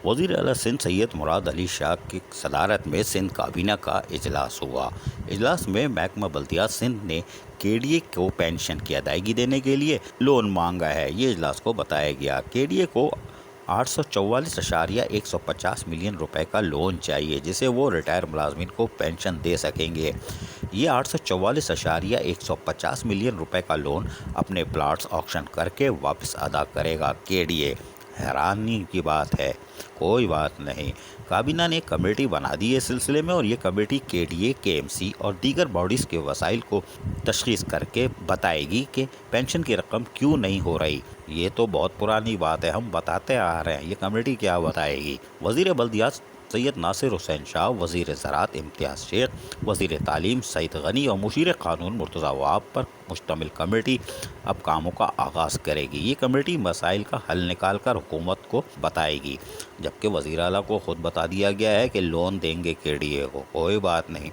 وزیر اعلیٰ سندھ سید مراد علی شاہ کی صدارت میں سندھ کابینہ کا اجلاس ہوا۔ اجلاس میں محکمہ بلدیات سندھ نے کے ڈی اے کو پینشن کی ادائیگی دینے کے لیے لون مانگا ہے۔ یہ اجلاس کو بتایا گیا کے ڈی اے کو 844.150 ملین روپے کا لون چاہیے جسے وہ ریٹائر ملازمین کو پینشن دے سکیں گے۔ یہ 844.150 ملین روپے کا لون اپنے پلاٹس آکشن کر کے واپس ادا کرے گا کے ڈی اے۔ حیرانی کی بات ہے، کوئی بات نہیں، کابینہ نے کمیٹی بنا دی ہے اس سلسلے میں، اور یہ کمیٹی کے ڈی اے، کے ایم سی اور دیگر باڈیز کے وسائل کو تشخیص کر کے بتائے گی کہ پینشن کی رقم کیوں نہیں ہو رہی۔ یہ تو بہت پرانی بات ہے، ہم بتاتے آ رہے ہیں، یہ کمیٹی کیا بتائے گی۔ وزیر بلدیات سید ناصر حسین شاہ، وزیر زراعت امتیاز شیخ، وزیر تعلیم سعید غنی اور مشیر قانون مرتضیٰ وہاب پر مشتمل کمیٹی اب کاموں کا آغاز کرے گی۔ یہ کمیٹی مسائل کا حل نکال کر حکومت کو بتائے گی، جبکہ وزیر اعلیٰ کو خود بتا دیا گیا ہے کہ لون دیں گے کے ڈی اے کو، کوئی بات نہیں،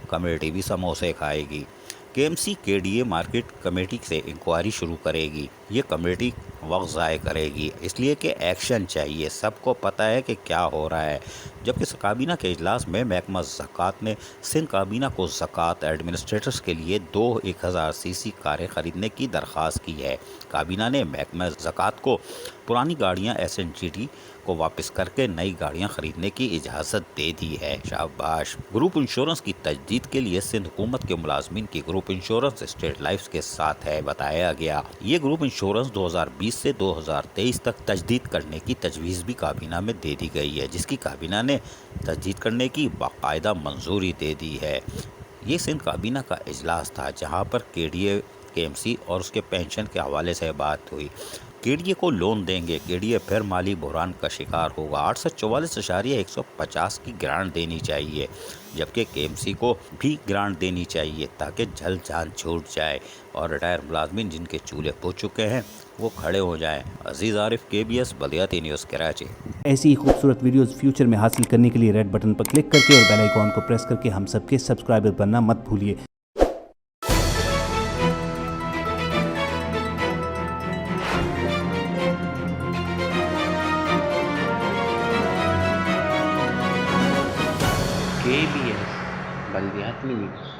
کمیٹی بھی سموسے کھائے گی۔ کے ایم سی کے ڈی اے مارکیٹ کمیٹی سے انکوائری شروع کرے گی۔ یہ کمیٹی وقت ضائع کرے گی اس لیے کہ ایکشن چاہیے، سب کو پتہ ہے کہ کیا ہو رہا ہے۔ جبکہ کابینہ کے اجلاس میں محکمہ زکوٰۃ نے سندھ کابینہ کو زکوٰۃ ایڈمنسٹریٹرز کے لیے 1000 سی سی کاریں خریدنے کی درخواست کی ہے۔ کابینہ نے محکمہ زکوٰۃ کو پرانی گاڑیاں ایس این جی ٹی کو واپس کر کے نئی گاڑیاں خریدنے کی اجازت دے دی ہے۔ شاباش۔ گروپ انشورنس کی تجدید کے لیے سندھ حکومت کے ملازمین کی گروپ انشورنس اسٹیٹ لائف کے ساتھ ہے، بتایا گیا۔ یہ گروپ انشورنس 2020 سے 2023 تک تجدید کرنے کی تجویز بھی کابینہ میں دے دی گئی ہے، جس کی کابینہ نے تجدید کرنے کی باقاعدہ منظوری دے دی ہے۔ یہ سندھ کابینہ کا اجلاس تھا جہاں پر کے ڈی اے، کے ایم سی اور اس کے پینشن کے حوالے سے بات ہوئی۔ کے ڈی اے کو لون دیں گے، کے ڈی اے پھر مالی بحران کا شکار ہوگا۔ 844.150 کی گرانٹ دینی چاہیے، جبکہ کے ایم سی کو بھی گرانٹ دینی چاہیے تاکہ جلد جان چھوٹ جائے اور ریٹائر ملازمین جن کے چولہے بجھ چکے ہیں وہ کھڑے ہو جائیں۔ عزیز عارف، کے بی ایس بلدیاتی نیوز، کراچی۔ ایسی ہی خوبصورت ویڈیوز فیوچر میں حاصل کرنے کے لیے ریڈ بٹن پر کلک کر کے اور بیل آئیکن کو پریس کر کے ہم سب کے سبسکرائبر بننا مت بھولیے۔ کے بی ایس بلدیاتی نیوز۔